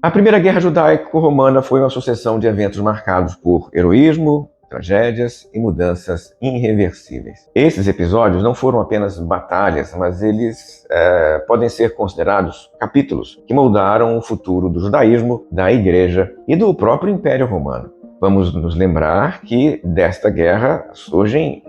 A Primeira Guerra Judaico-Romana foi uma sucessão de eventos marcados por heroísmo, tragédias e mudanças irreversíveis. Esses episódios não foram apenas batalhas, mas eles podem ser considerados capítulos que moldaram o futuro do judaísmo, da Igreja e do próprio Império Romano. Vamos nos lembrar que desta guerra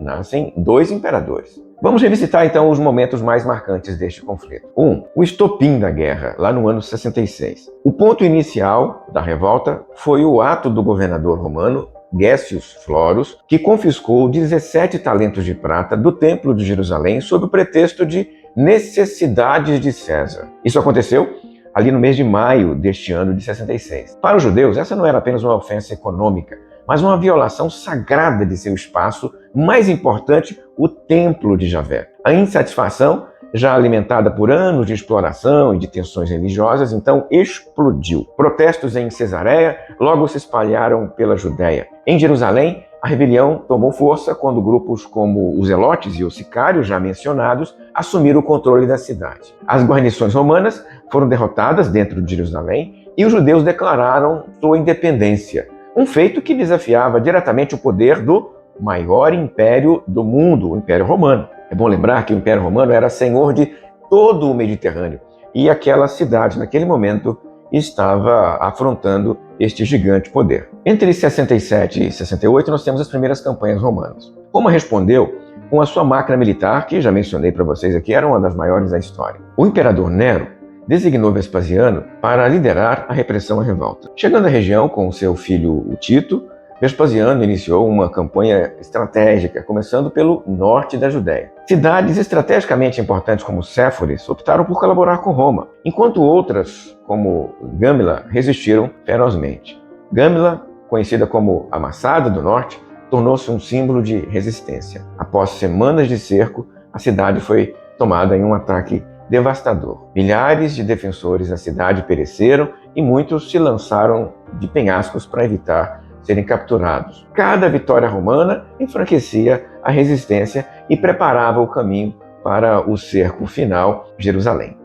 nascem dois imperadores. Vamos revisitar então os momentos mais marcantes deste conflito. O estopim da guerra, lá no ano 66. O ponto inicial da revolta foi o ato do governador romano Gécius Florus, que confiscou 17 talentos de prata do Templo de Jerusalém sob o pretexto de necessidades de César. Isso aconteceu ali no mês de maio deste ano de 66. Para os judeus, essa não era apenas uma ofensa econômica, mas uma violação sagrada de seu espaço mais importante, o Templo de Javé. A insatisfação, já alimentada por anos de exploração e de tensões religiosas, então explodiu. Protestos em Cesareia logo se espalharam pela Judéia. Em Jerusalém, a rebelião tomou força quando grupos como os Zelotes e os Sicários, já mencionados, assumiram o controle da cidade. As guarnições romanas foram derrotadas dentro de Jerusalém e os judeus declararam sua independência, um feito que desafiava diretamente o poder do maior império do mundo, o Império Romano. É bom lembrar que o Império Romano era senhor de todo o Mediterrâneo e aquela cidade, naquele momento, estava afrontando este gigante poder. Entre 67 e 68, nós temos as primeiras campanhas romanas. Roma respondeu com a sua máquina militar, que já mencionei para vocês aqui, era uma das maiores da história. O imperador Nero designou Vespasiano para liderar a repressão à revolta. Chegando à região com seu filho o Tito, Vespasiano iniciou uma campanha estratégica, começando pelo norte da Judéia. Cidades estrategicamente importantes como Séforis optaram por colaborar com Roma, enquanto outras, como Gâmila, resistiram ferozmente. Gâmila, conhecida como a Massada do Norte, tornou-se um símbolo de resistência. Após semanas de cerco, a cidade foi tomada em um ataque devastador. Milhares de defensores da cidade pereceram e muitos se lançaram de penhascos para evitar serem capturados. Cada vitória romana enfraquecia a resistência e preparava o caminho para o cerco final de Jerusalém.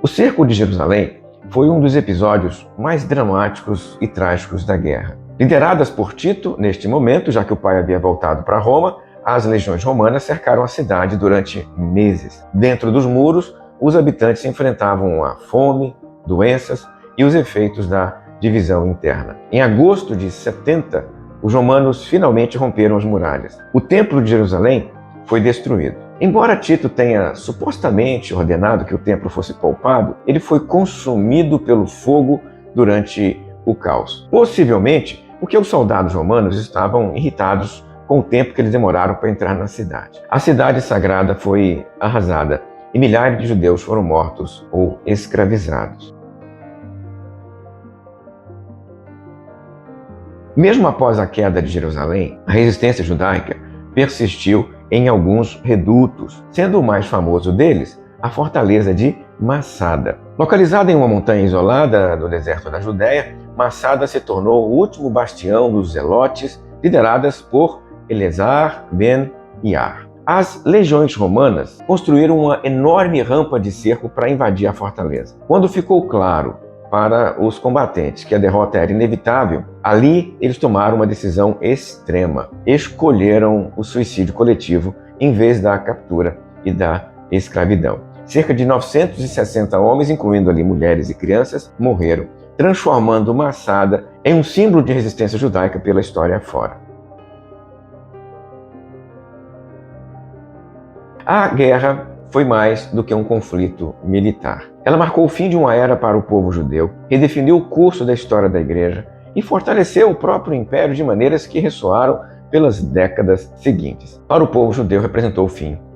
O cerco de Jerusalém foi um dos episódios mais dramáticos e trágicos da guerra. Lideradas por Tito, neste momento, já que o pai havia voltado para Roma, as legiões romanas cercaram a cidade durante meses. Dentro dos muros, os habitantes enfrentavam a fome, doenças e os efeitos da divisão interna. Em agosto de 70, os romanos finalmente romperam as muralhas. O Templo de Jerusalém foi destruído. Embora Tito tenha supostamente ordenado que o templo fosse poupado, ele foi consumido pelo fogo durante o caos. Possivelmente porque os soldados romanos estavam irritados com o tempo que eles demoraram para entrar na cidade. A cidade sagrada foi arrasada e milhares de judeus foram mortos ou escravizados. Mesmo após a queda de Jerusalém, a resistência judaica persistiu em alguns redutos, sendo o mais famoso deles a fortaleza de Massada. Localizada em uma montanha isolada no deserto da Judéia, Massada se tornou o último bastião dos Zelotes, lideradas por Eleazar ben Yair. As legiões romanas construíram uma enorme rampa de cerco para invadir a fortaleza. Quando ficou claro para os combatentes que a derrota era inevitável, ali eles tomaram uma decisão extrema. Escolheram o suicídio coletivo em vez da captura e da escravidão. Cerca de 960 homens, incluindo ali mulheres e crianças, morreram, transformando Massada em um símbolo de resistência judaica pela história fora. A guerra foi mais do que um conflito militar. Ela marcou o fim de uma era para o povo judeu, redefiniu o curso da história da Igreja e fortaleceu o próprio império de maneiras que ressoaram pelas décadas seguintes. Para o povo judeu representou o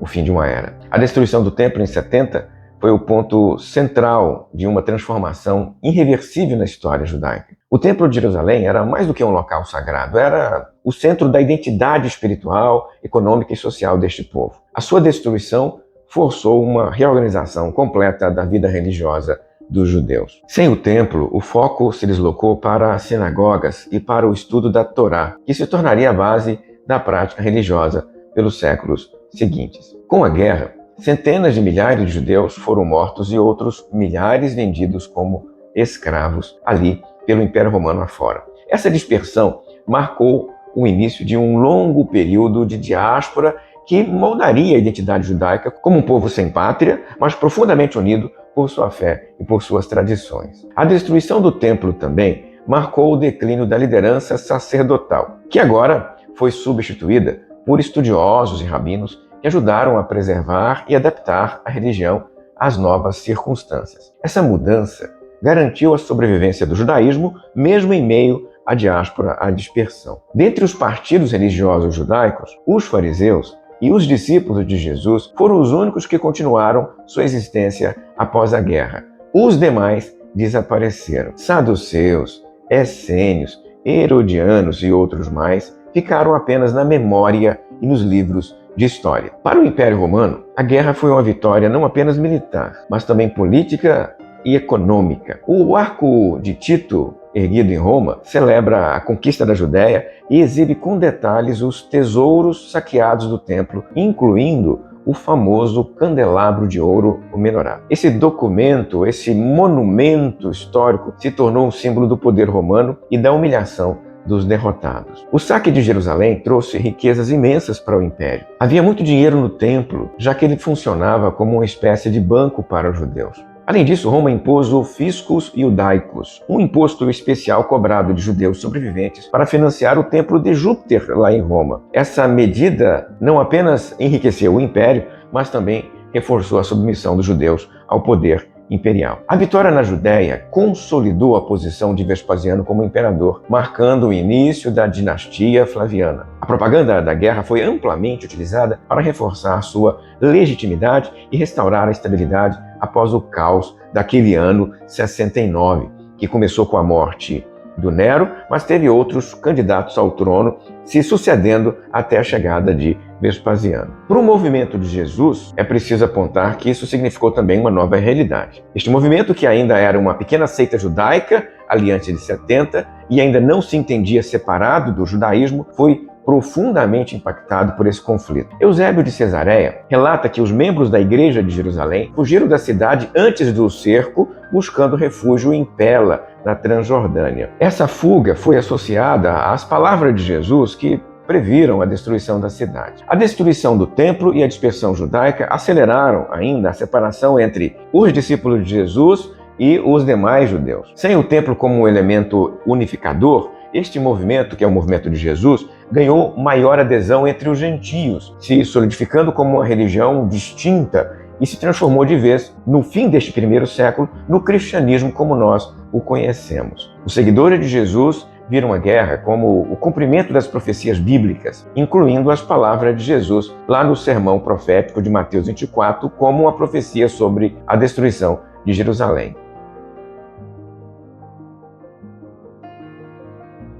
fim de uma era. A destruição do templo em 70 foi o ponto central de uma transformação irreversível na história judaica. O Templo de Jerusalém era mais do que um local sagrado, era o centro da identidade espiritual, econômica e social deste povo. A sua destruição forçou uma reorganização completa da vida religiosa dos judeus. Sem o templo, o foco se deslocou para as sinagogas e para o estudo da Torá, que se tornaria a base da prática religiosa pelos séculos seguintes. Com a guerra, centenas de milhares de judeus foram mortos e outros milhares vendidos como escravos ali pelo Império Romano afora. Essa dispersão marcou o início de um longo período de diáspora que moldaria a identidade judaica como um povo sem pátria, mas profundamente unido por sua fé e por suas tradições. A destruição do templo também marcou o declínio da liderança sacerdotal, que agora foi substituída por estudiosos e rabinos que ajudaram a preservar e adaptar a religião às novas circunstâncias. Essa mudança garantiu a sobrevivência do judaísmo, mesmo em meio à diáspora, à dispersão. Dentre os partidos religiosos judaicos, os fariseus e os discípulos de Jesus foram os únicos que continuaram sua existência após a guerra. Os demais desapareceram. Saduceus, essênios, herodianos e outros mais ficaram apenas na memória e nos livros de história. Para o Império Romano, a guerra foi uma vitória não apenas militar, mas também política e econômica. O Arco de Tito, erguido em Roma, celebra a conquista da Judéia e exibe com detalhes os tesouros saqueados do templo, incluindo o famoso candelabro de ouro, o menorá. Esse documento, esse monumento histórico, se tornou um símbolo do poder romano e da humilhação dos derrotados. O saque de Jerusalém trouxe riquezas imensas para o império. Havia muito dinheiro no templo, já que ele funcionava como uma espécie de banco para os judeus. Além disso, Roma impôs o Fiscus Iudaicus, um imposto especial cobrado de judeus sobreviventes para financiar o templo de Júpiter lá em Roma. Essa medida não apenas enriqueceu o império, mas também reforçou a submissão dos judeus ao poder imperial. A vitória na Judéia consolidou a posição de Vespasiano como imperador, marcando o início da dinastia Flaviana. A propaganda da guerra foi amplamente utilizada para reforçar sua legitimidade e restaurar a estabilidade após o caos daquele ano 69, que começou com a morte do Nero, mas teve outros candidatos ao trono se sucedendo até a chegada de Vespasiano. Para o movimento de Jesus, é preciso apontar que isso significou também uma nova realidade. Este movimento, que ainda era uma pequena seita judaica, ali antes de 70, e ainda não se entendia separado do judaísmo, foi profundamente impactado por esse conflito. Eusébio de Cesareia relata que os membros da Igreja de Jerusalém fugiram da cidade antes do cerco, buscando refúgio em Pela, na Transjordânia. Essa fuga foi associada às palavras de Jesus que previram a destruição da cidade. A destruição do templo e a dispersão judaica aceleraram ainda a separação entre os discípulos de Jesus e os demais judeus. Sem o templo como um elemento unificador, este movimento, que é o movimento de Jesus, ganhou maior adesão entre os gentios, se solidificando como uma religião distinta e se transformou de vez, no fim deste primeiro século, no cristianismo como nós o conhecemos. Os seguidores de Jesus viram a guerra como o cumprimento das profecias bíblicas, incluindo as palavras de Jesus lá no sermão profético de Mateus 24, como uma profecia sobre a destruição de Jerusalém.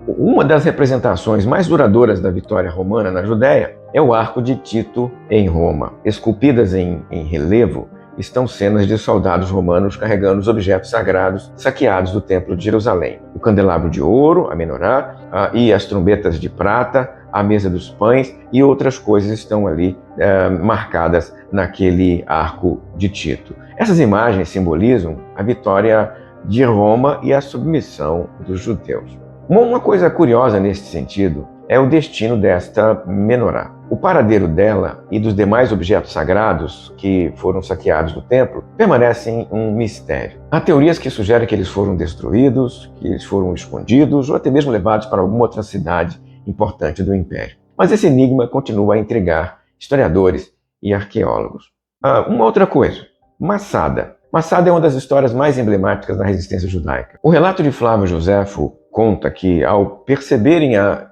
Uma das representações mais duradouras da vitória romana na Judéia é o Arco de Tito em Roma. Esculpidas em relevo estão cenas de soldados romanos carregando os objetos sagrados saqueados do Templo de Jerusalém. O candelabro de ouro, a menorá, e as trombetas de prata, a mesa dos pães e outras coisas estão ali marcadas naquele Arco de Tito. Essas imagens simbolizam a vitória de Roma e a submissão dos judeus. Uma coisa curiosa nesse sentido é o destino desta menorá. O paradeiro dela e dos demais objetos sagrados que foram saqueados do templo permanecem um mistério. Há teorias que sugerem que eles foram destruídos, que eles foram escondidos ou até mesmo levados para alguma outra cidade importante do Império. Mas esse enigma continua a intrigar historiadores e arqueólogos. Uma outra coisa, Massada. Massada é uma das histórias mais emblemáticas da resistência judaica. O relato de Flávio Joséfo conta que, ao perceberem a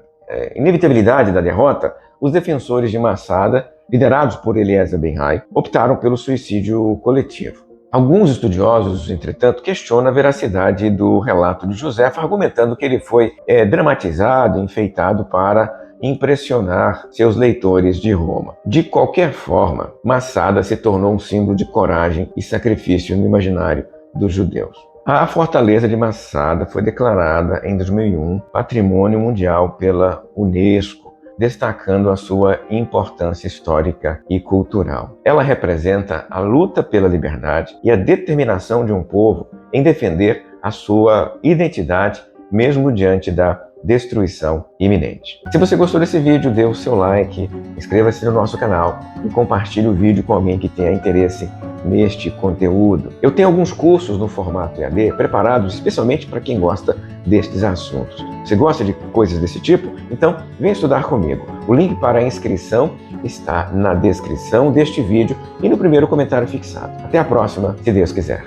inevitabilidade da derrota, os defensores de Massada, liderados por Eliezer Ben-Hai, optaram pelo suicídio coletivo. Alguns estudiosos, entretanto, questionam a veracidade do relato de Joséfo, argumentando que ele foi dramatizado, enfeitado para impressionar seus leitores de Roma. De qualquer forma, Massada se tornou um símbolo de coragem e sacrifício no imaginário dos judeus. A fortaleza de Massada foi declarada em 2001 Patrimônio Mundial pela Unesco, destacando a sua importância histórica e cultural. Ela representa a luta pela liberdade e a determinação de um povo em defender a sua identidade, mesmo diante da destruição iminente. Se você gostou desse vídeo, dê o seu like, inscreva-se no nosso canal e compartilhe o vídeo com alguém que tenha interesse neste conteúdo. Eu tenho alguns cursos no formato EAD preparados especialmente para quem gosta destes assuntos. Você gosta de coisas desse tipo? Então, vem estudar comigo. O link para a inscrição está na descrição deste vídeo e no primeiro comentário fixado. Até a próxima, se Deus quiser.